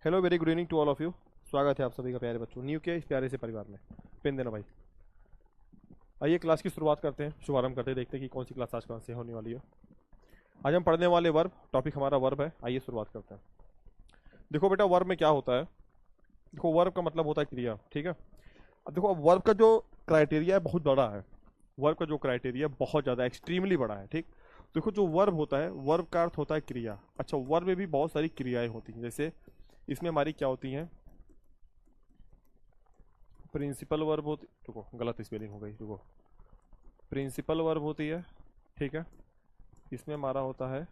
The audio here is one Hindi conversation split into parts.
Hello, very good evening to all of you. स्वागत है आप सभी का प्यारे बच्चों न्यू के इस प्यारे से परिवार में। पिन देना भाई। आइए क्लास की शुरुआत करते हैं, शुभारंभ करते हैं, देखते हैं कि कौन सी क्लास आज कहाँ से होने वाली है। आज हम पढ़ने वाले वर्ब, टॉपिक हमारा वर्ब है। आइए शुरुआत करते हैं। देखो बेटा, वर्ब में क्या होता है। देखो, वर्ब का मतलब होता है क्रिया, ठीक है। अब देखो, अब वर्ब का जो क्राइटेरिया है बहुत बड़ा है। वर्ब का जो क्राइटेरिया बहुत ज़्यादा एक्सट्रीमली बड़ा है, ठीक। देखो, जो वर्ब होता है, वर्ब का अर्थ होता है क्रिया। अच्छा, वर्ब में भी बहुत सारी क्रियाएं होती हैं। जैसे इसमें हमारी क्या होती हैं, प्रिंसिपल वर्ब होती, रुको गलत स्पेलिंग हो गई, रुको। प्रिंसिपल वर्ब होती है, ठीक है। इसमें हमारा होता है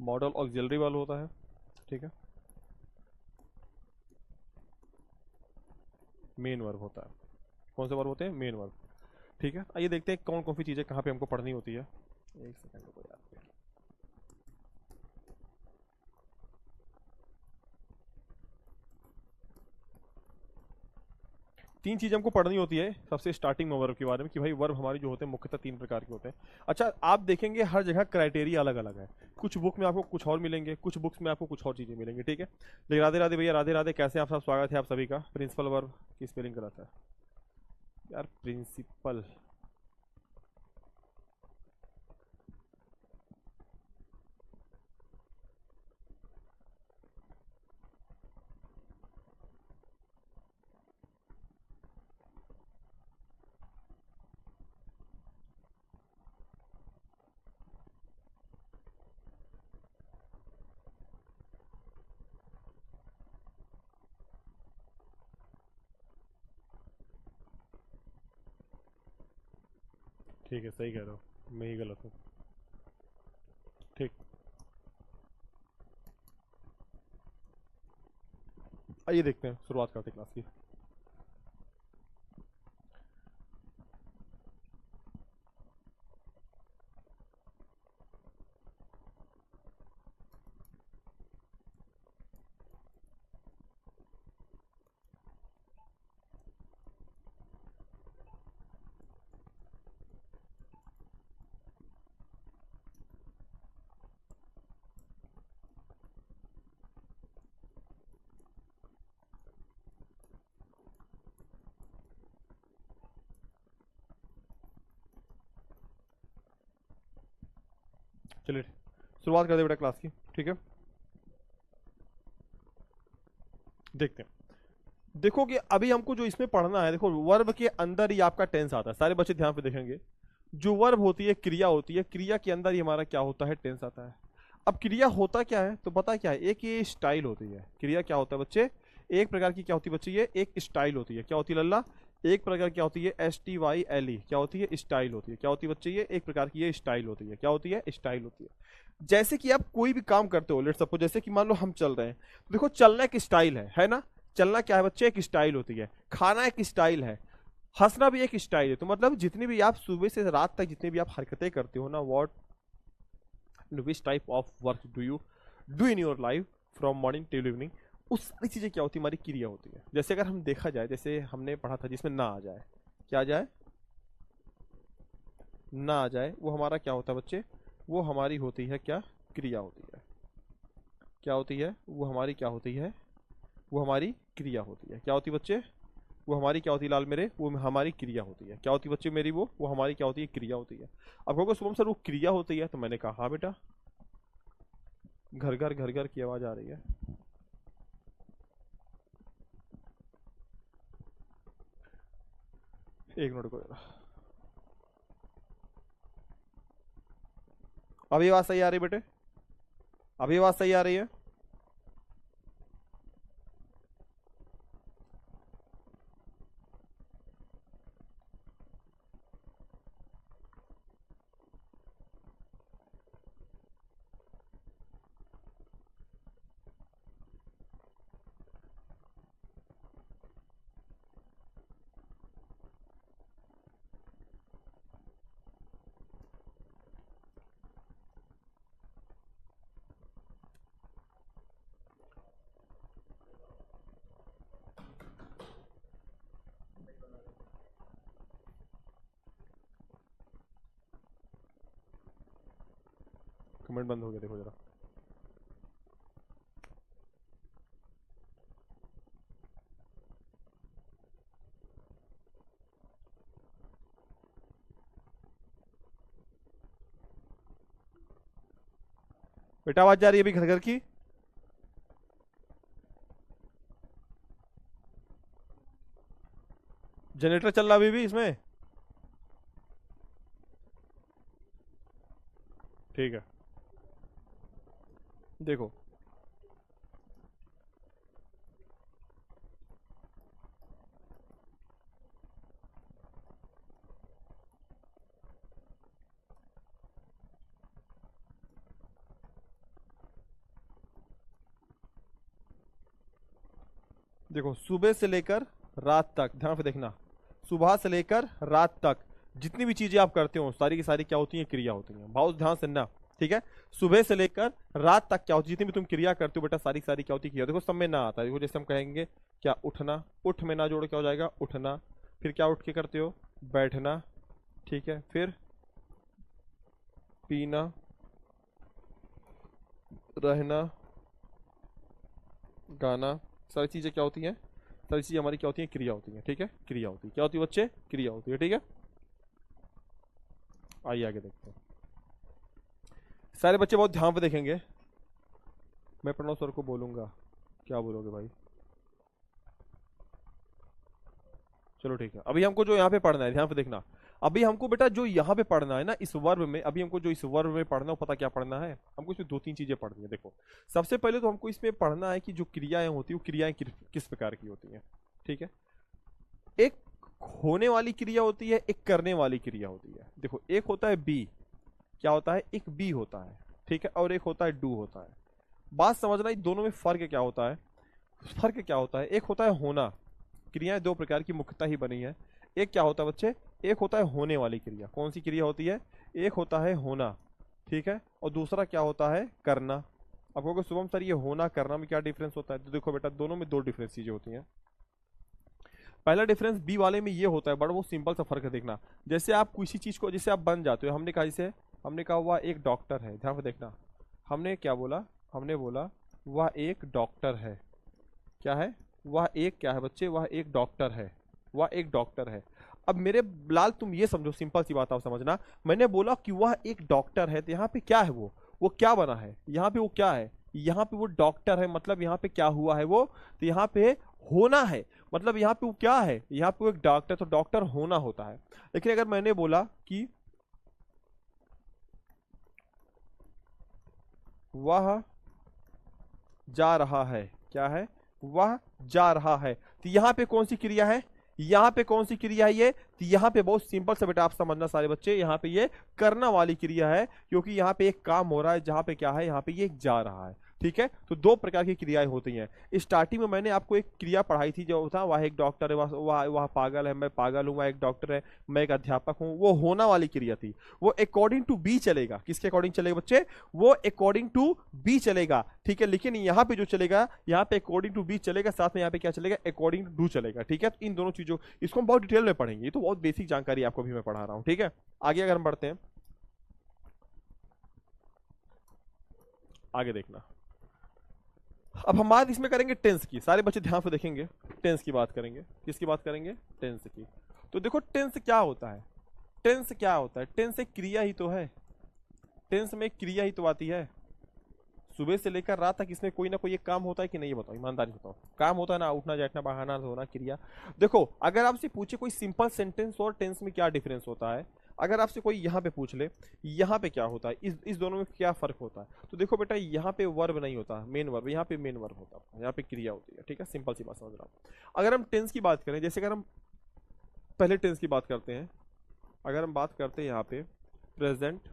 मॉडल ऑक्सिलरी वर्ब होता है, ठीक है। मेन वर्ब होता है। कौन से वर्ब होते हैं? मेन वर्ब, ठीक है। आइए देखते हैं कौन कौन सी चीज़ें कहाँ पे हमको पढ़नी होती है। एक सेकंड रुको यार। तीन चीज़ हमको पढ़नी होती है सबसे स्टार्टिंग में वर्ब के बारे में, कि भाई वर्ब हमारे जो होते हैं मुख्यतः तीन प्रकार के होते हैं। अच्छा, आप देखेंगे हर जगह क्राइटेरिया अलग अलग है। कुछ बुक में आपको कुछ और मिलेंगे, कुछ बुक्स में आपको कुछ और चीज़ें मिलेंगी, ठीक है। लेकिन राधे राधे भैया, राधे राधे, कैसे हैं आप सब? स्वागत है आप सभी का। प्रिंसिपल वर्ब की स्पेलिंग गलत है यार, प्रिंसिपल। ठीक है, सही कह रहे हो, मैं ही गलत हूँ, ठीक। आइए देखते हैं, शुरुआत करते हैं क्लास की। चलिए शुरुआत करते हैं बेटा क्लास की, ठीक है। देखते हैं। देखो कि अभी हमको जो इसमें पढ़ना है, देखो वर्ब के अंदर ही आपका टेंस आता है। सारे बच्चे ध्यान पे देखेंगे। जो वर्ब होती है, क्रिया होती है, क्रिया के अंदर ही हमारा क्या होता है? टेंस आता है। अब क्रिया होता क्या है तो पता क्या है? एक ये स्टाइल होती है। क्रिया क्या होता है बच्चे? एक प्रकार की क्या होती है बच्चे? ये एक स्टाइल होती है। क्या होती है लल्ला? एक प्रकार क्या होती है? STYLE। क्या होती है? स्टाइल होती है। क्या होती है बच्चे? ये एक प्रकार की ये स्टाइल होती है। क्या होती है? स्टाइल होती है। जैसे कि आप कोई भी काम करते हो, लेट सपोज जैसे कि मान लो हम चल रहे हैं, तो देखो चलना एक स्टाइल है ना। चलना क्या है बच्चे? एक स्टाइल होती है। खाना एक स्टाइल है। हंसना भी एक स्टाइल है। तो मतलब जितनी भी आप सुबह से रात तक जितनी भी आप हरकतें करते हो ना, what which type of work do you do in your life from morning till evening, उस सारी चीजें क्या होती है? हमारी क्रिया होती है। जैसे अगर हम देखा जाए, जैसे हमने पढ़ा था जिसमें ना आ जाए, क्या आ जाए? ना आ जाए, वो हमारा क्या होता है बच्चे? वो हमारी होती है क्या? क्रिया होती है। क्या होती है? वो हमारी क्या होती है? वो हमारी क्रिया होती है। क्या होती है बच्चे? वो हमारी क्या होती है लाल मेरे? वो हमारी क्रिया होती है। क्या होती है बच्चे मेरी? वो हमारी क्या होती है? क्रिया होती है। अब कहोगे शुभम सर वो क्रिया होती है, तो मैंने कहा हाँ बेटा। घर घर की आवाज आ रही है। एक मिनट को जरा। अभी आवाज सही आ रही है बेटे? अभी आवाज सही आ रही है? कमेंट बंद हो गया, देखो जरा। बेटा आवाज जा रही है अभी घर घर की? जनरेटर चल रहा अभी भी इसमें? ठीक है, देखो देखो, सुबह से लेकर रात तक, ध्यान से देखना, सुबह से लेकर रात तक जितनी भी चीजें आप करते हो सारी की सारी क्या होती हैं? क्रिया होती हैं। बहुत ध्यान से ना, ठीक है? सुबह से लेकर रात तक क्या होती है, जितनी भी तुम क्रिया करते हो बेटा सारी की सारी क्या होती है? क्रिया। देखो सब में ना आता है, देखो जैसे हम कहेंगे क्या, उठना, उठ में ना जोड़ क्या हो जाएगा? उठना। फिर क्या उठ के करते हो? बैठना, ठीक है? फिर पीना, रहना, गाना, सारी चीजें क्या होती हैं? सारी चीजें हमारी क्या होती हैं? क्रिया होती हैं, ठीक है? क्रिया होती है। क्या होती है बच्चे? क्रिया होती है, ठीक है? आइए आगे देखते हैं। सारे बच्चे बहुत ध्यान पे देखेंगे। मैं प्रणव सर को बोलूंगा, क्या बोलोगे भाई? चलो ठीक है। अभी हमको जो यहाँ पे पढ़ना है, ध्यान पे देखना, अभी हमको बेटा जो यहाँ पे पढ़ना है ना इस वर्ब में, अभी हमको जो इस वर्ब में पढ़ना है वो पता क्या पढ़ना है? हमको इसमें दो तीन चीजें पढ़नी है। देखो सबसे पहले तो हमको इसमें पढ़ना है कि जो क्रियाएं होती है वो क्रियाएं किस प्रकार की होती हैं, ठीक है? एक होने वाली क्रिया होती है, एक करने वाली क्रिया होती है। देखो एक होता है बी, क्या होता है? एक बी होता है, ठीक है? और एक होता है डू होता है। बात समझना, इन दोनों में फर्क क्या होता है? फर्क क्या होता है? एक होता है होना, क्रियाएं दो प्रकार की मुख्यतः ही बनी है। एक क्या होता है बच्चे? एक होता है होने वाली क्रिया। कौन सी क्रिया होती है? एक होता है होना, ठीक है? और दूसरा क्या होता है? करना। अब कहोगे शुभम सर ये होना करना में क्या डिफरेंस होता है? तो देखो बेटा दोनों में दो डिफरेंस चीजें होती हैं। पहला डिफरेंस बी वाले में ये होता है, बड़ा वो सिंपल सा फर्क है, देखना। जैसे आप किसी चीज को, जैसे आप बन जाते हो, हमने कहा जैसे हमने कहा वह एक डॉक्टर है, ध्यान से देखना। हमने क्या बोला? हमने बोला वह एक डॉक्टर है। क्या है? वह एक क्या है बच्चे? वह एक डॉक्टर है। वह एक डॉक्टर है। अब मेरे लाल तुम ये समझो, सिंपल सी बात आप समझना, मैंने बोला कि वह एक डॉक्टर है, तो यहाँ पे क्या है? वो क्या बना है? यहाँ पे वो क्या है? यहाँ पे वो डॉक्टर है, मतलब यहाँ पे क्या हुआ है वो? तो यहाँ पे होना है, मतलब यहाँ पे वो क्या है? यहाँ पे वो एक डॉक्टर, तो डॉक्टर होना होता है। लेकिन अगर मैंने बोला कि वह जा रहा है, क्या है? वह जा रहा है, तो यहां पे कौन सी क्रिया है? यहां पे कौन सी क्रिया है ये? तो यहां पे बहुत सिंपल से बेटा आप समझना सारे बच्चे, यहां पे ये करना वाली क्रिया है, क्योंकि यहां पे एक काम हो रहा है, जहां पे क्या है? यहां पे ये जा रहा है, ठीक है? तो दो प्रकार की क्रियाएं होती हैं। स्टार्टिंग में मैंने आपको एक क्रिया पढ़ाई थी, जो था वह एक डॉक्टर है, वह पागल है, मैं पागल हूं, वह एक डॉक्टर है, मैं एक अध्यापक हूं, वो होना वाली क्रिया थी। वो अकॉर्डिंग टू बी चलेगा। किसके अकॉर्डिंग चलेगा बच्चे? वो अकॉर्डिंग टू बी चलेगा, ठीक है? लेकिन यहाँ पे जो चलेगा, यहाँ पे अकॉर्डिंग टू बी चलेगा, साथ में यहाँ पे क्या चलेगा? अकॉर्डिंग टू डू चलेगा, ठीक है? तो इन दोनों चीजों, इसको हम बहुत डिटेल में पढ़ेंगे, ये तो बहुत बेसिक जानकारी आपको भी मैं पढ़ा रहा हूँ, ठीक है? आगे अगर हम बढ़ते हैं, आगे देखना। अब हम बात इसमें करेंगे टेंस की। सारे बच्चे ध्यान से देखेंगे, टेंस की बात करेंगे। किसकी बात करेंगे? टेंस की। तो देखो टेंस क्या होता है? टेंस क्या होता है? टेंस एक क्रिया ही तो है। टेंस में एक क्रिया ही तो आती है। सुबह से लेकर रात तक इसमें कोई ना कोई एक काम होता है कि नहीं? बताओ, ईमानदारी बताओ। काम होता है ना, उठना बैठना बहाना धोना क्रिया। देखो अगर आपसे पूछे कोई सिंपल सेंटेंस और टेंस में क्या डिफरेंस होता है, अगर आपसे कोई यहाँ पे पूछ ले यहाँ पे क्या होता है, इस दोनों में क्या फर्क होता है, तो देखो बेटा यहाँ पे वर्ब नहीं होता, मेन वर्ब, यहाँ पे मेन वर्ब होता है, यहाँ पे क्रिया होती है, ठीक है? सिंपल सी बात समझ रहा हूँ। अगर हम टेंस की बात करें, जैसे अगर हम पहले टेंस की बात करते हैं, अगर हम बात करते हैं यहाँ पे प्रेजेंट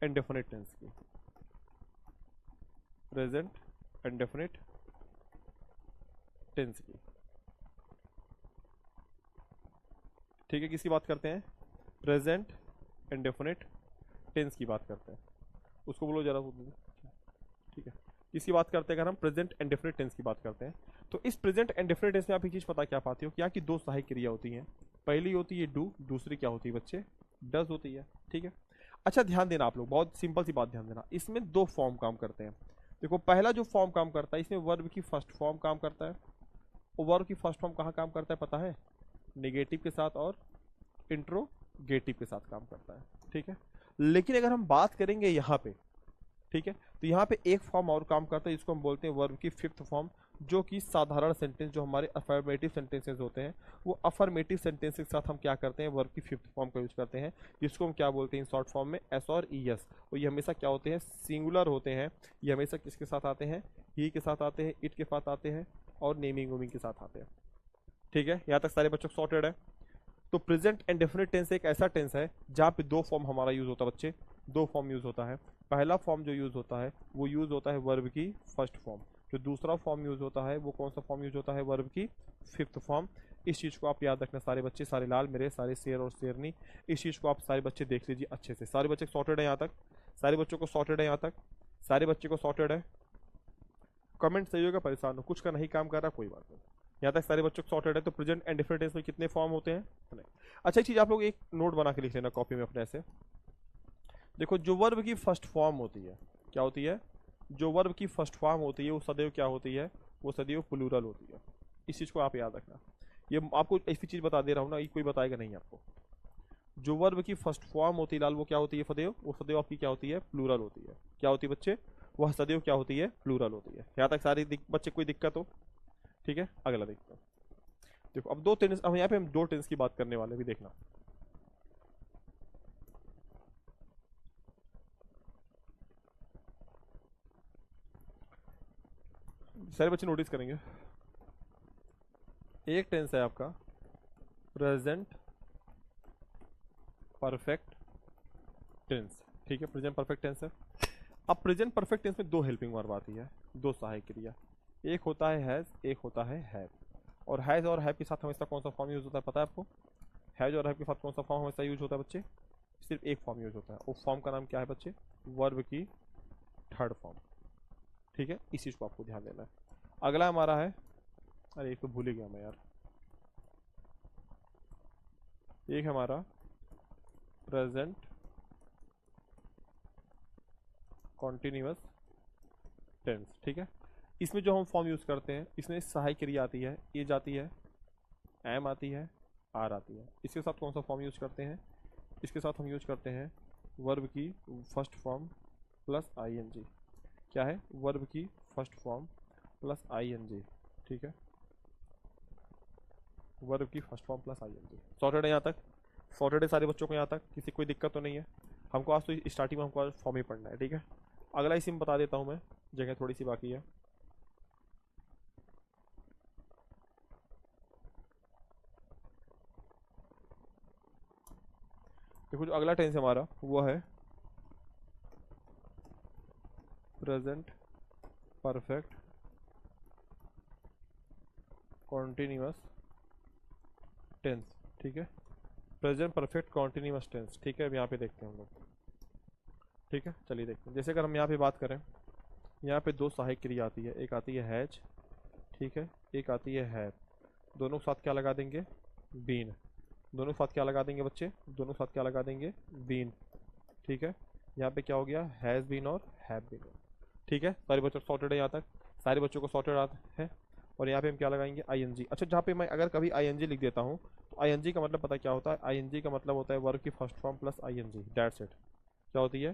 इंडेफिनिट टेंस की, प्रेजेंट इंडेफिनिट टेंस की, ठीक है? किसकी बात करते हैं? प्रेजेंट इंडेफिनिट टेंस की बात करते हैं। उसको बोलो जरा, ठीक है? किसकी बात करते हैं? अगर हम प्रेजेंट इंडेफिनिट टेंस की बात करते हैं, तो इस प्रेजेंट इंडेफिनिट टेंस में आप एक चीज पता क्या पाते हो? क्या कि दो सहायक क्रिया होती हैं। पहली होती है डू, दूसरी क्या होती है बच्चे? डज होती है, ठीक है? अच्छा ध्यान देना आप लोग, बहुत सिंपल सी बात ध्यान देना, इसमें दो फॉर्म काम करते हैं। देखो पहला जो फॉर्म काम करता है इसमें वर्ब की फर्स्ट फॉर्म काम करता है। और वर्ब की फर्स्ट फॉर्म कहाँ काम करता है पता है? नेगेटिव के साथ और इंट्रोगेटिव के साथ काम करता है, ठीक है। लेकिन अगर हम बात करेंगे यहाँ पे, ठीक है, तो यहाँ पे एक फॉर्म और काम करता है जिसको हम बोलते हैं वर्ब की फिफ्थ फॉर्म, जो कि साधारण सेंटेंस जो हमारे अफर्मेटिव सेंटेंसेस होते हैं, वो अफर्मेटिव सेंटेंस के साथ हम क्या करते हैं, वर्ब की फिफ्थ फॉर्म का यूज करते हैं, जिसको हम क्या बोलते हैं शॉर्ट फॉर्म में, एस और ई एस। और ये हमेशा क्या होते हैं, सिंगुलर होते हैं। ये हमेशा किसके साथ आते हैं, ही के साथ आते हैं, इट के साथ आते हैं और नेमिंग वोमिंग के साथ आते हैं, ठीक है। यहाँ तक सारे बच्चों सॉर्टेड है। तो प्रेजेंट इंडेफिनिट टेंस एक ऐसा टेंस है जहाँ पे दो फॉर्म हमारा यूज होता है बच्चे, दो फॉर्म यूज होता है। पहला फॉर्म जो यूज होता है वो यूज होता है वर्ब की फर्स्ट फॉर्म। जो दूसरा फॉर्म यूज होता है वो कौन सा फॉर्म यूज होता है, वर्ब की फिफ्थ फॉर्म। इस चीज को आप याद रखना सारे बच्चे, सारे लाल मेरे, सारे शेर और शेरनी, इस चीज को आप सारे बच्चे देख लीजिए अच्छे से। सारे बच्चे सॉर्टेड है यहाँ तक, सारे बच्चों को सॉर्टेड है यहाँ तक, सारे बच्चे को सॉर्टेड है। कमेंट सही होगा, परेशान हो कुछ का नहीं काम कर रहा, कोई बात नहीं। यहाँ तक सारे बच्चों को सॉर्टेड है। तो प्रेजेंट एंड डिफरेंट टेंस में कितने फॉर्म होते हैं, नहीं। अच्छा एक चीज आप लोग एक नोट बना के लिख लेना कॉपी में अपने ऐसे। देखो जो वर्ब की फर्स्ट फॉर्म होती है, क्या होती है, जो वर्ब की फर्स्ट फॉर्म होती है वो सदैव क्या होती है, वो सदैव प्लूरल होती है। इस चीज को आप याद रखना। ये आपको ऐसी चीज बता दे रहा हूँ ना, ये कोई बताएगा नहीं आपको। जो वर्ब की फर्स्ट फॉर्म होती है लाल, वो क्या होती है सदैव, वो सदैव आपकी क्या होती है, प्लूरल होती है। क्या होती है बच्चे, वह सदैव क्या होती है, प्लूरल होती है। यहाँ तक सारी बच्चे कोई दिक्कत हो, ठीक है। अगला देखते हैं। देखो अब दो टेंस, अब यहाँ पे हम दो टेंस की बात करने वाले, भी देखना। सारे बच्चे नोटिस करेंगे, एक टेंस है आपका प्रेजेंट परफेक्ट टेंस, ठीक है, प्रेजेंट परफेक्ट टेंस है। अब प्रेजेंट परफेक्ट टेंस में दो हेल्पिंग वर्ब आती है, दो सहायक क्रिया। एक होता है हैज, एक होता है हैव। और हैज और हैव के साथ हमेशा कौन सा फॉर्म यूज होता है पता है आपको? हैज और हैव के साथ कौन सा फॉर्म हमेशा यूज होता है बच्चे? सिर्फ एक फॉर्म यूज होता है, उस फॉर्म का नाम क्या है बच्चे, वर्ब की थर्ड फॉर्म, ठीक है। इस चीज को आपको ध्यान देना है। अगला हमारा है, अरे एक तो भूल ही गया मैं यार, एक हमारा प्रेजेंट कॉन्टिन्यूअस टेंस, ठीक है। इसमें जो हम फॉर्म यूज करते हैं, इसमें सहायक क्रिया आती है, एज आती है, एम आती है, आर आती है। इसके साथ कौन सा फॉर्म यूज करते हैं, इसके साथ हम यूज करते हैं वर्ब की फर्स्ट फॉर्म प्लस आईएनजी। क्या है, वर्ब की फर्स्ट फॉर्म प्लस आईएनजी, ठीक है। वर्ब की first form plus ING. Sorted है यहाँ तक, सॉर्टेड है सारे बच्चों को यहाँ तक, किसी कोई दिक्कत तो नहीं है? हमको आज तो स्टार्टिंग में हमको आज फॉर्म ही पढ़ना है, ठीक है। अगला इसी में बता देता हूँ मैं, जगह थोड़ी सी बाकी है। देखो जो अगला टेंस हमारा वो है प्रेजेंट परफेक्ट कॉन्टिन्यूअस टेंस, ठीक है। प्रेजेंट परफेक्ट कॉन्टिन्यूअस टेंस, ठीक है। अब यहाँ पे देखते हैं हम लोग, ठीक है। चलिए देखते हैं, जैसे अगर हम यहाँ पे बात करें, यहाँ पे दो सहायक क्रिया आती है, एक आती है हैज, ठीक है, एक आती है हैव। दोनों के साथ क्या लगा देंगे, बीन। दोनों के साथ क्या लगा देंगे बच्चे, दोनों के साथ क्या लगा देंगे, बीन, ठीक है। यहाँ पे क्या हो गया, हैज बीन और हैव बीन, ठीक है। सारे बच्चों को सॉर्टेड है यहाँ तक, सारे बच्चों को सॉर्टेड आता है। और यहाँ पे हम क्या लगाएंगे, आईएनजी। अच्छा जहाँ पे मैं अगर कभी आईएनजी लिख देता हूँ, तो आईएनजी का मतलब पता क्या होता है, आईएनजी का मतलब होता है वर्ब की first form plus ING, that's it. क्या होती है,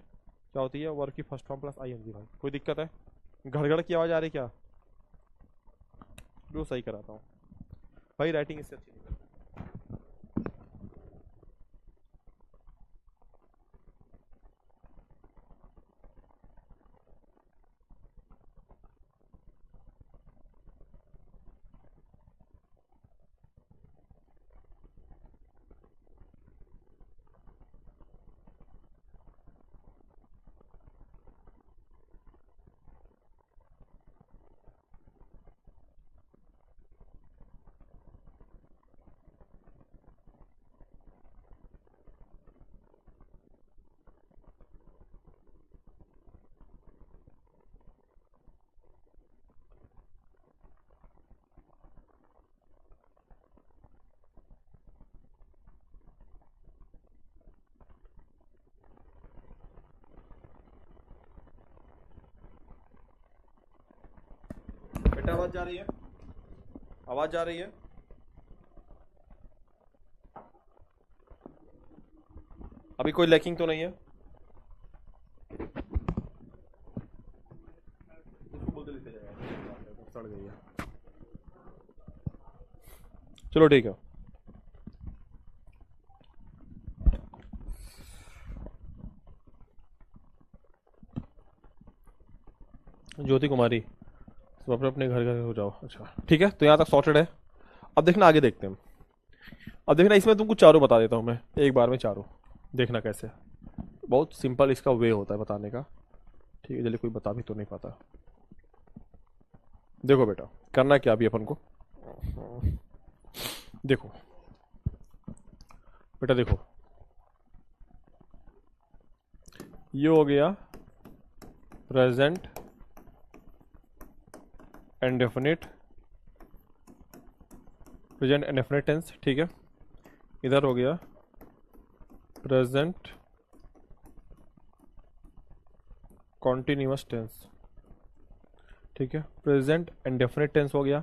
क्या होती है, वर्ब की फर्स्ट फॉर्म प्लस आईएनजी। भाई कोई दिक्कत है, घड़घड़ की आवाज़ आ रही है क्या? जो सही कराता हूँ भाई, राइटिंग इससे अच्छी नहीं। आवाज जा रही है? आवाज जा रही है? अभी कोई लैकिंग तो नहीं है? बोलते लिखा जाएगा, सड़ गई है। चलो ठीक है। ज्योति कुमारी, सब अपने अपने घर घर हो जाओ। अच्छा ठीक है, तो यहाँ तक सॉर्टेड है। अब देखना आगे देखते हैं। अब देखना इसमें तुमको चारों बता देता हूँ मैं एक बार में चारों, देखना कैसे। बहुत सिंपल इसका वे होता है बताने का। ठीक है, जल्दी कोई बता भी तो नहीं पाता। देखो बेटा, करना क्या अभी अपन को, देखो बेटा, देखो ये हो गया present indefinite, present indefinite tense. ठीक है, इधर हो गया प्रेजेंट कॉन्टिन्यूअस टेंस। ठीक है, प्रेजेंट इंडेफिनिट टेंस हो गया,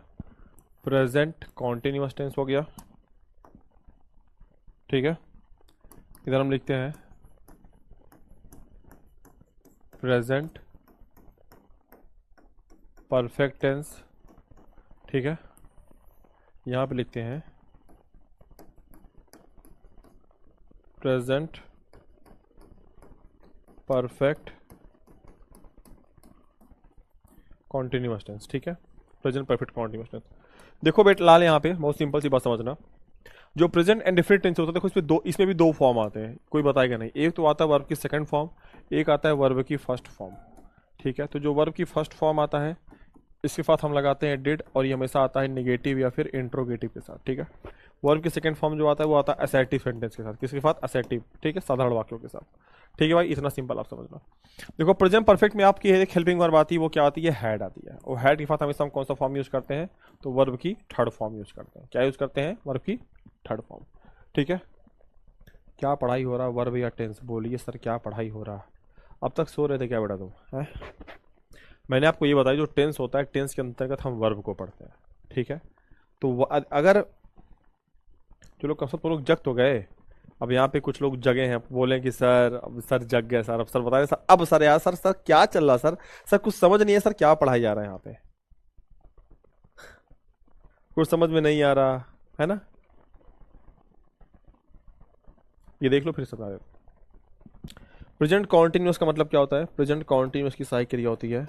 प्रेजेंट कॉन्टिन्यूअस टेंस हो गया। ठीक है, इधर हम लिखते हैं प्रेजेंट परफेक्ट टेंस। ठीक है, यहाँ पे लिखते हैं प्रेजेंट परफेक्ट कॉन्टिन्यूअस टेंस। ठीक है, प्रेजेंट परफेक्ट कॉन्टिन्यूअस टेंस। देखो बेटा लाल, यहाँ पे बहुत सिंपल सी बात समझना। जो प्रेजेंट एंड डिफरेंट टेंस होता है, देखो इसमें भी दो फॉर्म आते हैं, कोई बताएगा नहीं। एक तो आता है वर्ब की सेकंड फॉर्म, एक आता है वर्ब की फर्स्ट फॉर्म। ठीक है, तो जो वर्ब की फर्स्ट फॉर्म आता है इसके साथ हम लगाते हैं डिड, और ये हमेशा आता है नेगेटिव या फिर इंट्रोगेटिव के साथ। ठीक है, वर्ब की सेकंड फॉर्म जो आता है वो आता है असर्टिव सेंटेंस के साथ। किसके साथ? असर्टिव। ठीक है, साधारण वाक्यों के साथ। ठीक है भाई, इतना सिंपल आप समझना। देखो प्रेजेंट परफेक्ट में आपकी एक हेल्पिंग वर्ब आती है, वो क्या आती है? हैड आती है। और हैड के साथ हमेशा हम कौन सा फॉर्म यूज करते हैं? तो वर्ब की थर्ड फॉर्म यूज करते हैं। क्या यूज करते हैं? वर्ब की थर्ड फॉर्म। ठीक है, क्या पढ़ाई हो रहा? वर्ब या टेंस? बोलिए सर क्या पढ़ाई हो रहा? अब तक सो रहे थे क्या बेटा तुम? है, मैंने आपको ये बताया जो टेंस होता है, टेंस के अंतर्गत हम वर्ब को पढ़ते हैं। ठीक है, तो अगर जो लोग कम से कम लोग जग तो गए, अब यहाँ पे कुछ लोग जगे हैं, बोले कि सर अब सर जग गए सर, अब सर बताए सर, अब सर यार सर क्या चल रहा? सर सर कुछ समझ नहीं है सर, क्या पढ़ाई जा रहा है यहाँ पे? कुछ समझ में नहीं आ रहा है ना? ये देख लो फिर से बता देता। प्रेजेंट कॉन्टिन्यूअस का मतलब क्या होता है? प्रेजेंट कॉन्टिन्यूअस की सहायक क्रिया होती है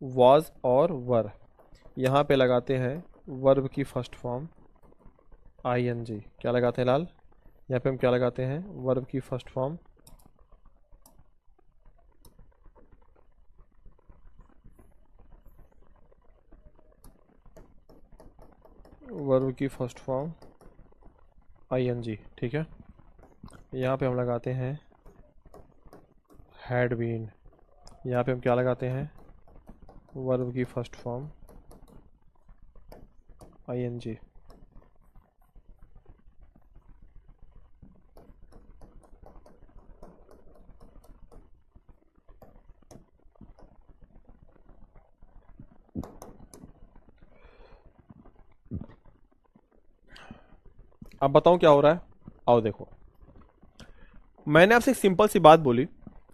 वाज और वर। यहाँ पे लगाते हैं वर्ब की फर्स्ट फॉर्म आईएनजी। क्या लगाते हैं लाल? यहाँ पे हम क्या लगाते हैं? वर्ब की फर्स्ट फॉर्म आईएनजी। ठीक है, यहाँ पे हम लगाते हैं हैड बीन। यहाँ पे हम क्या लगाते हैं? वर्ब की फर्स्ट फॉर्म आईएनजी। अब बताऊं क्या हो रहा है? आओ देखो, मैंने आपसे एक सिंपल सी बात बोली,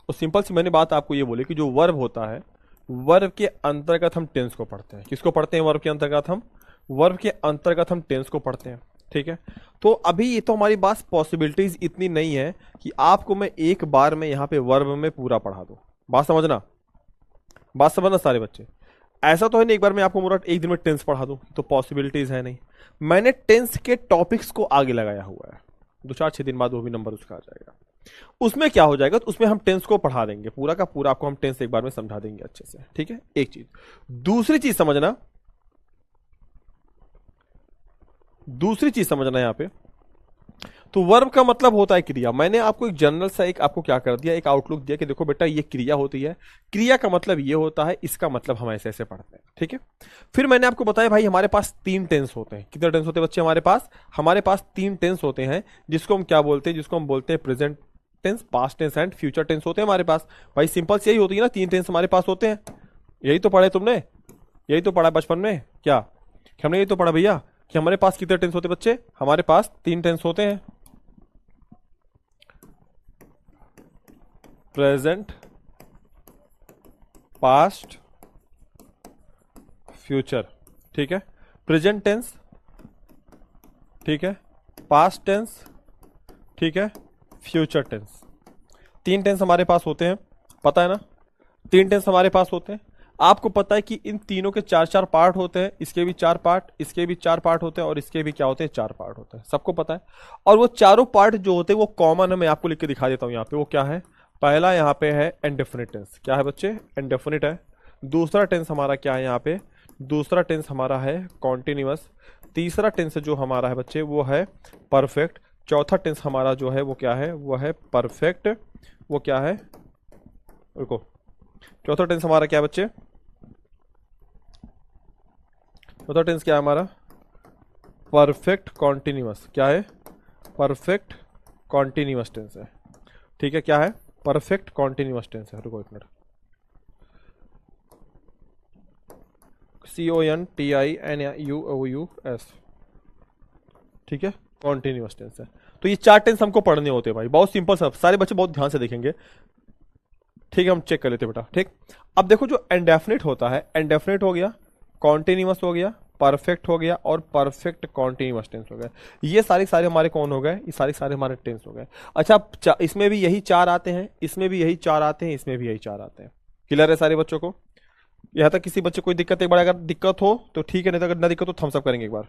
और सिंपल सी मैंने बात आपको ये बोली कि जो वर्ब होता है, वर्ब के अंतर्गत हम टेंस को पढ़ते हैं। किसको पढ़ते हैं? वर्ब के अंतर्गत हम, वर्ब के अंतर्गत हम टेंस को पढ़ते हैं। ठीक है, तो अभी ये तो हमारी पास पॉसिबिलिटीज इतनी नहीं है कि आपको मैं एक बार में यहाँ पे वर्ब में पूरा पढ़ा दूं। बात समझना, बात समझना सारे बच्चे। ऐसा तो है नहीं एक बार में आपको मुराद एक दिन में टेंस पढ़ा दूं, तो पॉसिबिलिटीज है नहीं। मैंने टेंस के टॉपिक्स को आगे लगाया हुआ है, 2-4-6 दिन बाद वो भी नंबर उसका आ जाएगा। उसमें क्या हो जाएगा? तो उसमें हम टेंस को पढ़ा देंगे, पूरा का पूरा आपको हम टेंस एक बार में समझा देंगे अच्छे से। ठीक है, एक चीज। दूसरी चीज समझना, यहां पे तो वर्ब का मतलब होता है क्रिया। मैंने आपको एक जनरल सा एक आपको क्या कर दिया, एक आउटलुक दिया कि देखो बेटा ये क्रिया होती है, क्रिया का मतलब ये होता है, इसका मतलब हम ऐसे ऐसे पढ़ते हैं। ठीक है, फिर मैंने आपको बताया भाई हमारे पास 3 टेंस होते हैं। कितने टेंस होते हैं बच्चे हमारे पास? हमारे पास 3 टेंस होते हैं, जिसको हम क्या बोलते हैं? जिसको हम बोलते हैं present tense, past tense and future tense होते हैं हमारे पास। भाई सिंपल से यही होती है ना, 3 टेंस हमारे पास होते हैं। यही तो पढ़े तुमने, यही तो पढ़ा बचपन में क्या, कि हमने यही तो पढ़ा भैया कि हमारे पास कितने टेंस होते बच्चे, हमारे पास 3 टेंस होते हैं, प्रेजेंट, पास्ट, फ्यूचर। ठीक है, प्रेजेंट टेंस, ठीक है, पास्ट टेंस, ठीक है, फ्यूचर टेंस। 3 टेंस हमारे पास होते हैं, पता है ना, 3 टेंस हमारे पास होते हैं। आपको पता है कि इन तीनों के 4-4 पार्ट होते हैं, इसके भी 4 पार्ट, इसके भी 4 पार्ट होते हैं, और इसके भी क्या होते हैं, 4 पार्ट होते हैं, सबको पता है। और वो चारों पार्ट जो होते हैं वो कॉमन है, मैं आपको लिख के दिखा देता हूं यहाँ पे। वो क्या है, पहला यहाँ पे है इंडेफिनिट टेंस। क्या है बच्चे, इंडेफिनिट है। दूसरा टेंस हमारा क्या है यहाँ पे, दूसरा टेंस हमारा है कॉन्टिन्यूअस। तीसरा टेंस जो हमारा है बच्चे वो है परफेक्ट। चौथा टेंस हमारा जो है वो क्या है, वो है परफेक्ट। वो क्या है, रुको, चौथा टेंस हमारा क्या है बच्चे, चौथा टेंस क्या है हमारा, परफेक्ट कॉन्टिन्यूअस। क्या है, परफेक्ट कॉन्टिन्यूअस टेंस है। ठीक है, क्या है, परफेक्ट कॉन्टिन्यूअस टेंस है। रुको एक मिनट, CONTINUOUS। ठीक है, कॉन्टिन्यूअस टेंस है। तो ये 4 टेंस हमको पढ़ने होते हैं भाई, बहुत सिंपल सब, सारे बच्चे बहुत ध्यान से देखेंगे। ठीक है, हम चेक कर लेते हैं बेटा। ठीक, अब देखो जो इंडेफिनिट होता है, इंडेफिनिट हो गया, कॉन्टिन्यूअस हो गया, परफेक्ट हो गया, और परफेक्ट कॉन्टिन्यूअस टेंस हो गया। ये सारे सारे हमारे कौन हो गए, ये सारे सारे हमारे टेंस हो गए। अच्छा, इसमें भी यही 4 आते हैं, इसमें भी यही 4 आते हैं, इसमें भी यही 4 आते हैं। क्लियर है सारे बच्चों को? यहाँ तक किसी बच्चे को कोई दिक्कत, एक बार अगर दिक्कत हो तो ठीक है, नहीं तो अगर ना दिक्कत हो थम्स अप करेंगे एक बार।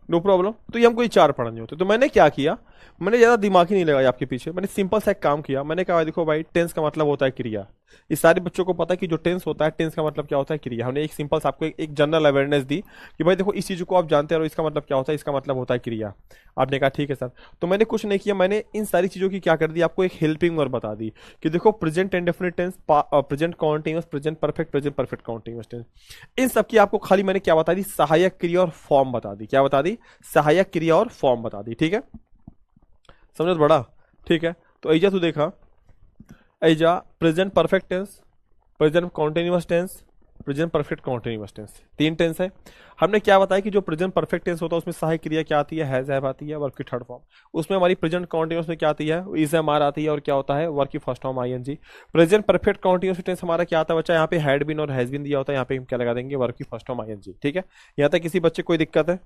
No problem. तो ये हमको ये 4 पढ़ने होते, तो मैंने क्या किया, मैंने ज्यादा दिमाग ही नहीं लगाया आपके पीछे, मैंने सिंपल सा एक काम किया। मैंने कहा देखो भाई, टेंस का मतलब होता है क्रिया। इस सारे बच्चों को पता है कि जो टेंस होता है, टेंस का मतलब क्या होता है, क्रिया। हमने एक सिंपल सा आपको एक जनरल अवेयरनेस दी कि भाई देखो इस चीज को आप जानते हो, इसका मतलब क्या होता है, इसका मतलब होता है क्रिया। आपने कहा ठीक है सर। तो मैंने कुछ नहीं किया, मैंने इन सारी चीजों की क्या कर दी, आपको एक हेल्पिंग वर्ब बता दी कि देखो present indefinite tense, present continuous, present perfect, present perfect continuous tense, इन सबकी आपको खाली मैंने क्या बता दी, सहायक क्रिया और फॉर्म बता दी। क्या बता दी, सहायक क्रिया और फॉर्म बता दी। ठीक है, समझ बड़ा? ठीक है, तो ऐजा तू देखा, ऐजा present perfect tense, present continuous tense, present perfect continuous tense, 3 tense है। हमने क्या बताया कि जो प्रेजेंट परफेक्ट टेंस होता है उसमें सहायक क्रिया क्या आती है, हैज हैव आती है, वर्ब की थर्ड फॉर्म। उसमें हमारी प्रेजेंट कॉन्टिन्यूअस में क्या आती है, इज एम आर आती है, और क्या होता है, वर्ब की first form ING. Present perfect continuous tense हमारा क्या आता है बच्चा, यहाँ पे हैड बीन और हैज बीन दिया होता है, यहाँ पे हम क्या लगा देंगे, वर्ब की फर्स्ट फॉर्म आईएनजी। ठीक है, यहाँ तक किसी बच्चे कोई दिक्कत है,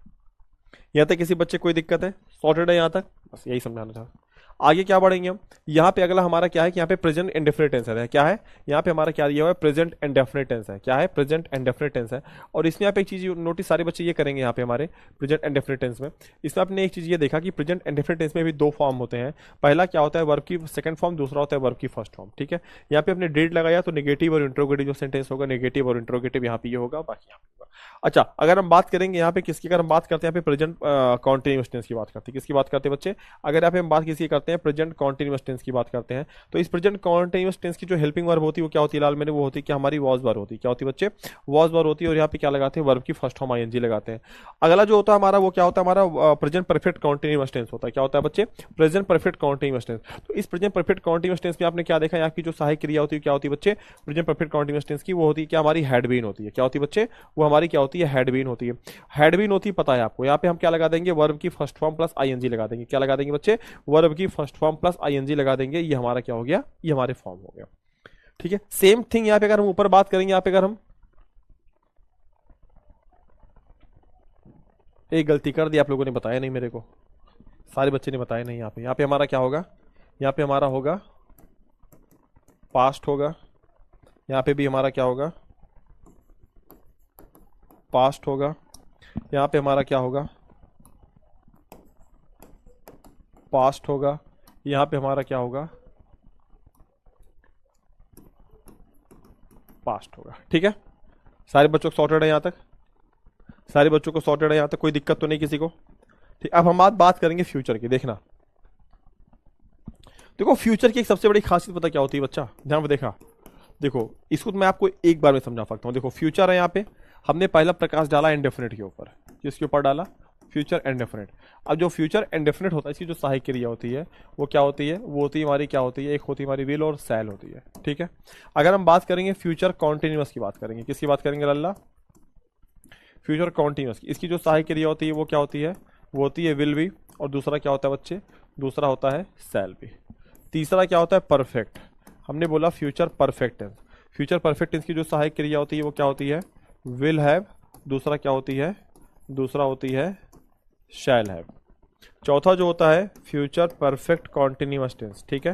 यहाँ तक किसी बच्चे कोई दिक्कत है, सॉर्टेड है यहाँ तक, बस यही समझाना था। आगे क्या बढ़ेंगे हम, यहाँ पे अगला हमारा क्या है कि यहाँ पे प्रेजेंट इंडेफिनिट टेंस है। क्या है, यहाँ पे हमारा क्या दिया हुआ है, प्रेजेंट इंडेफिनिट टेंस है। क्या है, प्रेजेंट इंडेफिनिट टेंस है। और इसमें आप एक चीज नोटिस सारे बच्चे ये करेंगे, यहाँ पे हमारे प्रेजेंट इंडेफिनिट टेंस में, इसमें आपने एक चीज ये देखा कि प्रेजेंट इंडेफिनिट टेंस में भी 2 फॉर्म होते हैं। पहला क्या होता है, वर्ब की सेकंड फॉर्म, दूसरा होता है वर्ब की फर्स्ट फॉर्म। ठीक है, यहाँ पे आपने डेट लगाया तो नेगेटिव और इंट्रोगेटिव जो सेंटेंस होगा, नेगेटिव और इंट्रोगेटिव यहाँ पे ये होगा, बाकी यहाँ पे होगा। अच्छा, अगर हम बात करेंगे यहाँ पे किसकी, अगर हम बात करते हैं यहाँ पे प्रेजेंट कॉन्टिन्यूअस टेंस की बात करते हैं, किसकी बात करते हैं बच्चे, अगर यहाँ पे हम बात किसकी करते हैं, प्रेजेंट कॉन्टिन्यूअस टेंस की बात करते हैं, तो इस प्रेजेंट कॉन्टिन्यूअस टेंस की जो हेल्पिंग वर्ब होती है वो क्या होती है, लाल मैंने वो होती है कि हमारी वॉज वर्ब होती है। क्या होती है बच्चे, वॉज वर्ब होती है, और यहाँ पे क्या लगाते हैं, वर्ब की फर्स्ट फॉर्म आईएनजी लगाते हैं। अगला जो होता है हमारा वो क्या होता है, हमारा प्रेजेंट परफेक्ट कॉन्टिन्यूअस टेंस होता है। क्या होता है बच्चे, प्रेजेंट परफेक्ट कॉन्टिन्यूअस टेंस। तो इस प्रेजेंट परफेक्ट कॉन्टिन्यूअस टेंस में आपने क्या देखा, यहाँ की जो सहायक क्रिया होती है क्या होती है बच्चे, प्रेजेंट परफेक्ट कॉन्टिन्यूअस टेंस की वो होती है क्या, हमारी हैड बीन होती है। क्या होती है बच्चे, वो हमारी क्या होती है, हैड बीन होती है। हैड बीन होती है, पता है आपको, यहाँ पे हम क्या लगा देंगे, वर्ब की फर्स्ट फॉर्म प्लस आईएनजी लगा देंगे। क्या लगा देंगे बच्चे, वर्ब की फर्स्ट फॉर्म प्लस आईएनजी लगा देंगे। ये हमारा क्या हो गया, ये हमारे फॉर्म हो गया। ठीक है, सेम थिंग यहाँ पे अगर हम ऊपर बात करेंगे, यहाँ पे अगर हम एक गलती कर दी, आप लोगों ने बताया नहीं मेरे को, सारे बच्चे ने बताया नहीं। यहाँ पे हमारा क्या होगा, यहाँ पे हमारा होगा पास्ट होगा, यहाँ पे भी हमारा क्या होगा, पास्ट होगा। यहाँ पे हमारा क्या होगा, पास्ट होगा। यहाँ पे हमारा क्या होगा, पास्ट होगा। ठीक है, सारे बच्चों को सॉर्टेड है यहाँ तक, सारे बच्चों को सॉर्टेड है यहाँ तक, कोई दिक्कत तो नहीं किसी को। ठीक, अब हम बात करेंगे फ्यूचर की, देखना। देखो फ्यूचर की एक सबसे बड़ी खासियत पता क्या होती है बच्चा, ध्यान में देखा, देखो इसको तो मैं आपको एक बार में समझा सकता हूँ। देखो फ्यूचर है, यहाँ पे हमने पहला प्रकाश डाला इंडेफिनिट के ऊपर, किसके ऊपर डाला, फ्यूचर इंडेफिनिट। अब जो फ्यूचर इंडेफिनिट होता है इसकी जो सहायक क्रिया होती है वो क्या होती है, वो होती है हमारी क्या होती है, एक होती है हमारी विल और सैल होती है, ठीक है। अगर हम बात करेंगे फ्यूचर कॉन्टिन्यूअस की बात करेंगे, किसकी बात करेंगे लल्ला, फ्यूचर कॉन्टिन्यूअस की, इसकी जो सहायक क्रिया होती है वो क्या होती है, वो होती है विल भी, और दूसरा क्या होता है बच्चे, दूसरा होता है सैल भी। तीसरा क्या होता है, परफेक्ट। हमने बोला future perfect tense, future perfect tense की जो सहायक क्रिया होती है वो क्या होती है, विल हैव, दूसरा क्या होती है, दूसरा होती है शैल हैव। चौथा जो होता है फ्यूचर परफेक्ट कॉन्टिन्यूअस टेंस, ठीक है,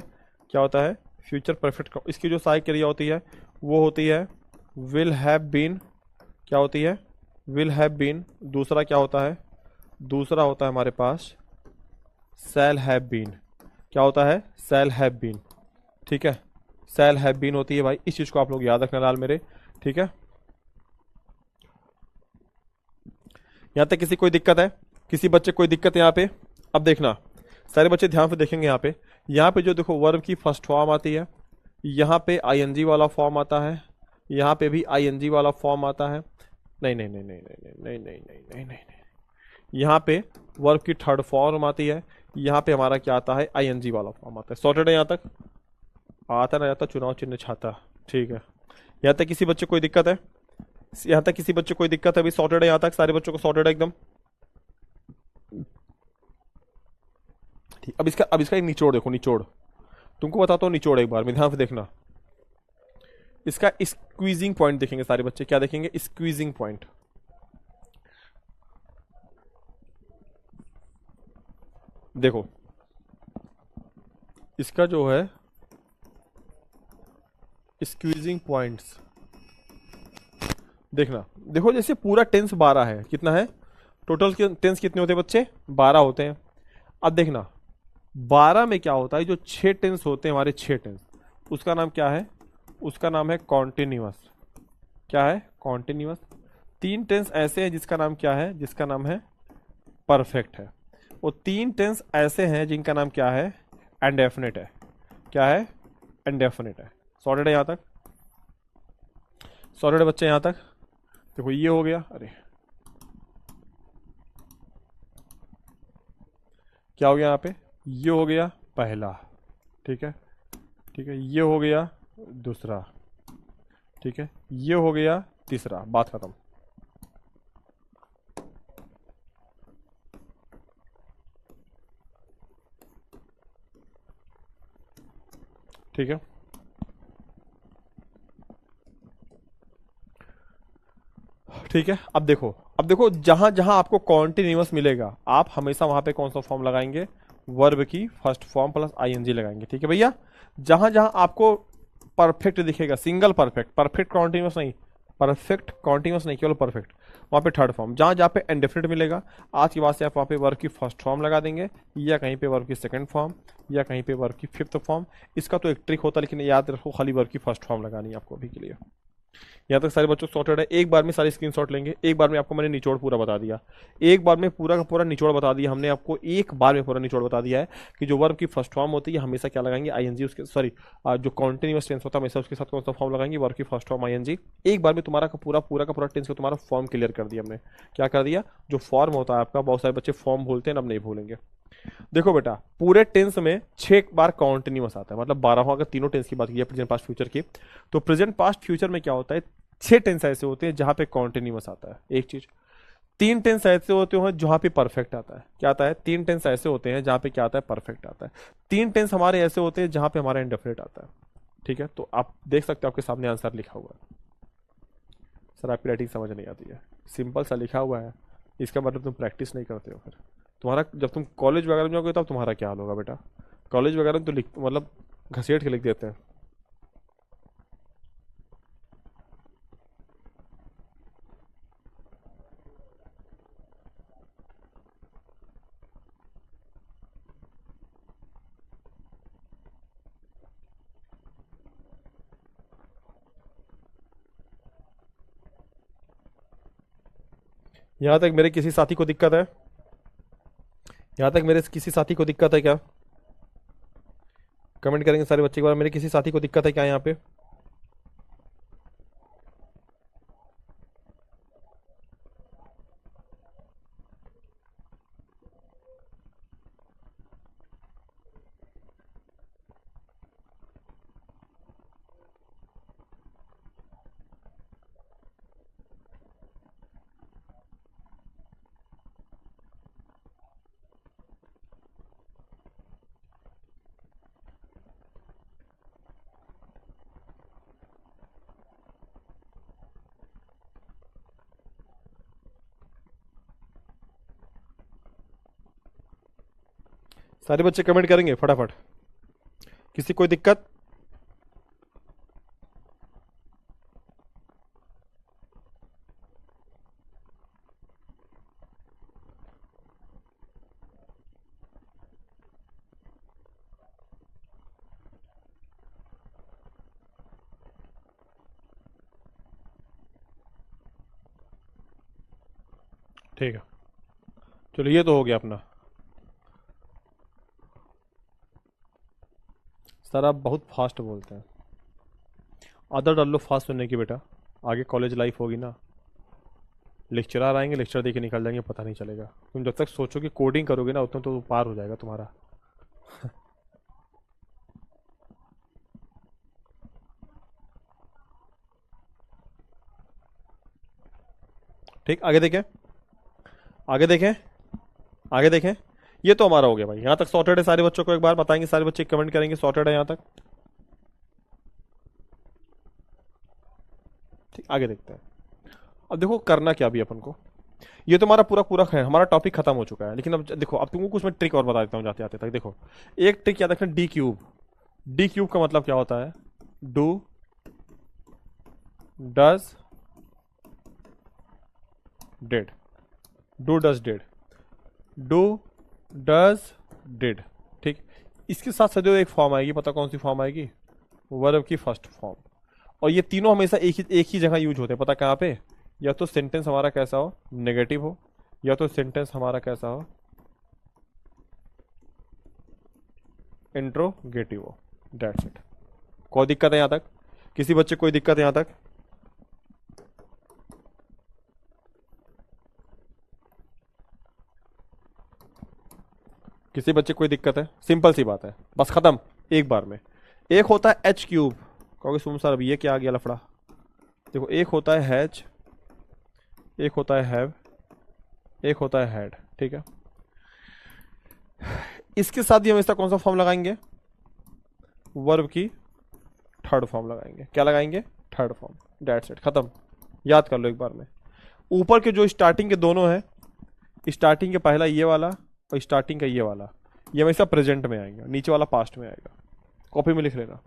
क्या होता है फ्यूचर परफेक्ट, इसकी जो सहायक क्रिया होती है वो होती है विल हैव बीन, क्या होती है, विल हैव बीन। दूसरा क्या होता है, दूसरा होता है हमारे पास शैल हैव बीन, क्या होता है, शैल हैव बीन, ठीक है, शैल हैव बीन होती है भाई। इस चीज को आप लोग याद रखना लाल मेरे, ठीक है। यहां तक किसी कोई दिक्कत है, किसी बच्चे कोई दिक्कत है यहाँ पे, अब देखना सारे बच्चे ध्यान से देखेंगे। यहाँ पे जो देखो वर्ब की फर्स्ट फॉर्म आती है, यहाँ पे आईएनजी वाला फॉर्म आता है, यहाँ पे भी आईएनजी वाला फॉर्म आता है, नहीं नहीं नहीं नहीं नहीं नहीं नहीं नहीं नहीं नहीं नहीं, यहाँ पे वर्ब की थर्ड फॉर्म आती है, यहाँ पे हमारा क्या आता है, आईएनजी वाला फॉर्म आता है। सॉर्टेड है यहाँ तक, आता ना जाता चुनाव चिन्ह छाता, ठीक है। यहाँ तक किसी बच्चे कोई दिक्कत है, यहाँ तक किसी बच्चे कोई दिक्कत है, अभी सॉर्टेड है यहाँ तक, सारे बच्चों को सॉर्टेड है एकदम, ठीक। अब इसका एक निचोड़ देखो, निचोड़ तुमको बताता हूँ, निचोड़ एक बार में ध्यान से देखना। इसका स्क्वीजिंग पॉइंट देखेंगे सारे बच्चे, क्या देखेंगे, स्क्वीजिंग पॉइंट। देखो इसका जो है स्क्वीजिंग पॉइंट्स देखना, देखो जैसे पूरा टेंस 12 है, कितना है टोटल टेंस कितने होते हैं बच्चे, 12 होते हैं। अब देखना 12 में क्या होता है, जो 6 टेंस होते हैं हमारे, 6 टेंस, उसका नाम क्या है, उसका नाम है कॉन्टिन्यूअस, क्या है, कॉन्टिन्यूअस। 3 टेंस ऐसे हैं जिसका नाम क्या है, जिसका नाम है परफेक्ट है, और 3 टेंस ऐसे हैं जिनका नाम क्या है, इंडेफिनिट है, क्या है, इंडेफिनिट है। सॉर्टेड है यहाँ तक, सॉर्टेड बच्चे यहाँ तक। देखो ये हो गया, अरे क्या हो गया यहाँ पे, ये हो गया पहला, ठीक है, ठीक है, ये हो गया दूसरा, ठीक है, ये हो गया तीसरा, बात खत्म। ठीक है, ठीक है। अब देखो जहां जहां आपको कॉन्टिन्यूअस मिलेगा आप हमेशा वहां पे कौन सा फॉर्म लगाएंगे, वर्ब की फर्स्ट फॉर्म प्लस आईएनजी लगाएंगे, ठीक है भैया। जहां जहां आपको परफेक्ट दिखेगा, सिंगल परफेक्ट, परफेक्ट कॉन्टिन्यूअस नहीं, परफेक्ट कॉन्टिन्यूअस नहीं, केवल परफेक्ट, वहां पे थर्ड फॉर्म। जहां जहां पे इंडेफिनिट मिलेगा आज की बात से आप वहां पे वर्ब की फर्स्ट फॉर्म लगा देंगे, या कहीं पे वर्ब की सेकंड फॉर्म, या कहीं पे वर्ब की फिफ्थ फॉर्म। इसका तो एक ट्रिक होता है, लेकिन याद रखो खाली वर्ब की फर्स्ट फॉर्म लगानी है आपको अभी के लिए। यहाँ तक सारे बच्चों सॉर्टेड है, एक बार में सारे स्क्रीनशॉट लेंगे, एक बार में आपको मैंने निचोड़ पूरा बता दिया, एक बार में पूरा का पूरा निचोड़ बता दिया हमने आपको, एक बार में पूरा निचोड़ बता दिया है कि जो वर्ब की फर्स्ट फॉर्म होती है हमेशा क्या लगाएंगे, आईएनजी, उसके सॉरी जो कॉन्टिन्यूअस टेंस होता है हमेशा उसके साथ कौन सा फॉर्म लगाएंगे, वर्ब की फर्स्ट फॉर्म आईएनजी। एक बार में तुम्हारा का पूरा टेंस को तुम्हारा फॉर्म क्लियर कर दिया हमने, क्या कर दिया, जो फॉर्म होता है आपका, बहुत सारे बच्चे फॉर्म भूलते हैं, अब नहीं भूलेंगे। देखो बेटा पूरे टेंस में 6 बार कॉन्टिन्यूअस आता है, मतलब 12 अगर तीनों टेंस की बात की प्रेजेंट पास्ट फ्यूचर की, तो प्रेजेंट पास्ट फ्यूचर में क्या होता है, 6 टेंस ऐसे होते हैं जहां पे कॉन्टिन्यूअस आता है, एक चीज। 3 टेंस ऐसे होते हैं जहां पे परफेक्ट आता है, क्या आता है, 3 टेंस ऐसे होते हैं जहां पे क्या आता है, परफेक्ट आता है। 3 टेंस हमारे ऐसे होते हैं जहां पे हमारा इंडेफिनिट आता है, ठीक है। तो आप देख सकते हो आपके सामने आंसर लिखा हुआ है। सर आपकी राइटिंग समझ नहीं आती है, सिंपल सा लिखा हुआ है, इसका मतलब तुम प्रैक्टिस नहीं करते हो। फिर तुम्हारा जब तुम कॉलेज वगैरह में जाओगे तब तुम्हारा क्या हाल होगा बेटा, कॉलेज वगैरह में तो लिख मतलब घसीट के लिख देते हैं। यहां तक मेरे किसी साथी को दिक्कत है, यहां तक मेरे किसी साथी को दिक्कत है क्या, कमेंट करेंगे सारे बच्चे एक बार, मेरे किसी साथी को दिक्कत है क्या यहाँ पे? सारे बच्चे कमेंट करेंगे फटाफट, किसी कोई दिक्कत? ठीक है, चलो ये तो हो गया अपना। सर आप बहुत फास्ट बोलते हैं, आदत डाल लो फास्ट सुनने की बेटा, आगे कॉलेज लाइफ होगी ना, लेक्चरर आएंगे, लेक्चर दे के निकल जाएंगे, पता नहीं चलेगा। तुम जब तक सोचो कि कोडिंग करोगे ना, उतना तो पार हो जाएगा तुम्हारा। ठीक, आगे देखें, आगे देखें, आगे देखें। ये तो हमारा हो गया भाई, यहाँ तक सॉर्टेड है। सारे बच्चों को एक बार बताएंगे, सारे बच्चे कमेंट करेंगे सॉर्टेड है यहाँ तक। ठीक, आगे देखते हैं। अब देखो करना क्या भी अपन को, ये तो हमारा पूरा पूरा है, हमारा टॉपिक खत्म हो चुका है। लेकिन अब देखो, अब तुमको कुछ मैं ट्रिक और बता देता हूँ जाते जाते तक। देखो एक ट्रिक याद रखना, डी क्यूब। डी क्यूब का मतलब क्या होता है? Do, does, did. Do does did, do does did. ठीक, इसके साथ साथ जो एक फॉर्म आएगी, पता कौन सी फॉर्म आएगी? वर्ब की फर्स्ट फॉर्म। और ये तीनों हमेशा एक ही जगह यूज होते हैं, पता कहाँ पे? या तो सेंटेंस हमारा कैसा हो, नेगेटिव हो, या तो सेंटेंस हमारा कैसा हो, इंट्रोगेटिव हो। That's it. कोई दिक्कत है यहाँ तक? किसी बच्चे कोई दिक्कत है यहाँ तक? किसी बच्चे कोई दिक्कत है? सिंपल सी बात है, बस खत्म एक बार में। एक होता है एच क्यूब, कहोगे सुन सर अब ये क्या आ गया लफड़ा? देखो एक होता है हैज, एक होता है हैव, एक होता है हैड। ठीक है, इसके साथ ही हमेशा कौन सा फॉर्म लगाएंगे? वर्ब की थर्ड फॉर्म लगाएंगे। क्या लगाएंगे? Third form. दैट्स इट, खत्म। याद कर लो एक बार में। ऊपर के जो स्टार्टिंग के दोनों है, स्टार्टिंग के पहला ये वाला और स्टार्टिंग का ये वाला, ये हमेशा प्रेजेंट में आएंगे, नीचे वाला पास्ट में आएगा। कॉपी में लिख लेना,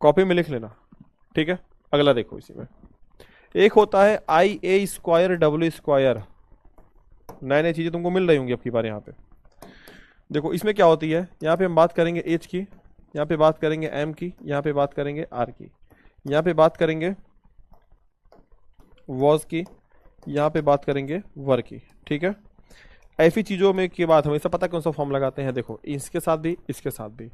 कॉपी में लिख लेना। ठीक है, अगला देखो इसी में। एक होता है आई ए स्क्वायर डब्ल्यू स्क्वायर। नई नई चीजें तुमको मिल रही होंगी अब की बार यहाँ पे। देखो इसमें क्या होती है, यहाँ पे हम बात करेंगे एच की, यहाँ पे बात करेंगे एम की, यहाँ पे बात करेंगे आर की, यहाँ पे बात करेंगे वॉज की, यहाँ पे बात करेंगे वर की। ठीक है, ऐसी चीजों में की बात हमेशा पता कौन सा फॉर्म लगाते हैं? देखो इसके साथ भी, इसके साथ भी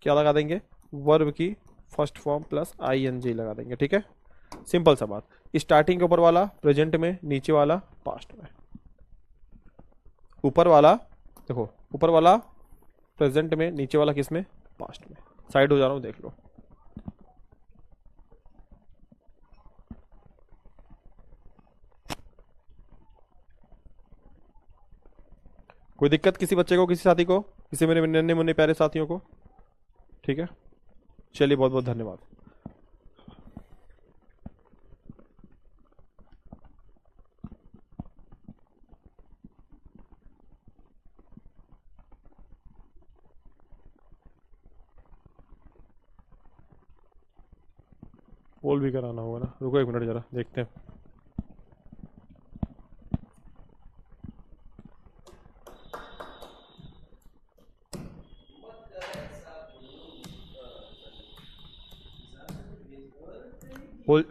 क्या लगा देंगे? वर्ब की first form plus I N G लगा देंगे। ठीक है, सिंपल सा बात। स्टार्टिंग के ऊपर वाला प्रेजेंट में, नीचे वाला पास्ट में। ऊपर वाला देखो, ऊपर वाला प्रेजेंट में, नीचे वाला किस में? पास्ट में। साइड हो जा रहा हूं, देख लो। कोई दिक्कत किसी बच्चे को, किसी साथी को, किसी मेरे नन्हे मुन्ने प्यारे साथियों को? ठीक है, चलिए बहुत बहुत धन्यवाद। पोल भी कराना होगा ना, रुको एक मिनट जरा देखते हैं। पोल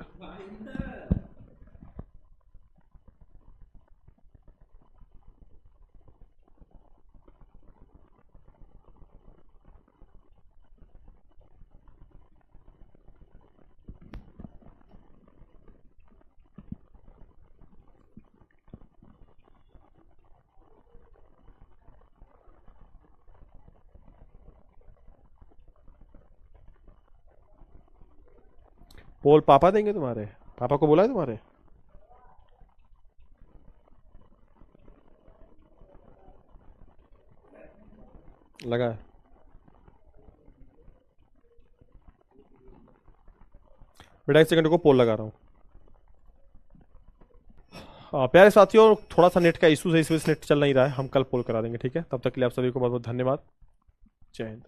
पोल पापा देंगे तुम्हारे? पापा को बोला है तुम्हारे? लगा है। बेटा 1 सेकंड को, पोल लगा रहा हूँ। प्यारे साथियों, थोड़ा सा नेट का इशू है, इस वजह से नेट चल नहीं रहा है। हम कल पोल करा देंगे, ठीक है? तब तक के लिए आप सभी को बहुत बहुत धन्यवाद। जय हिंद।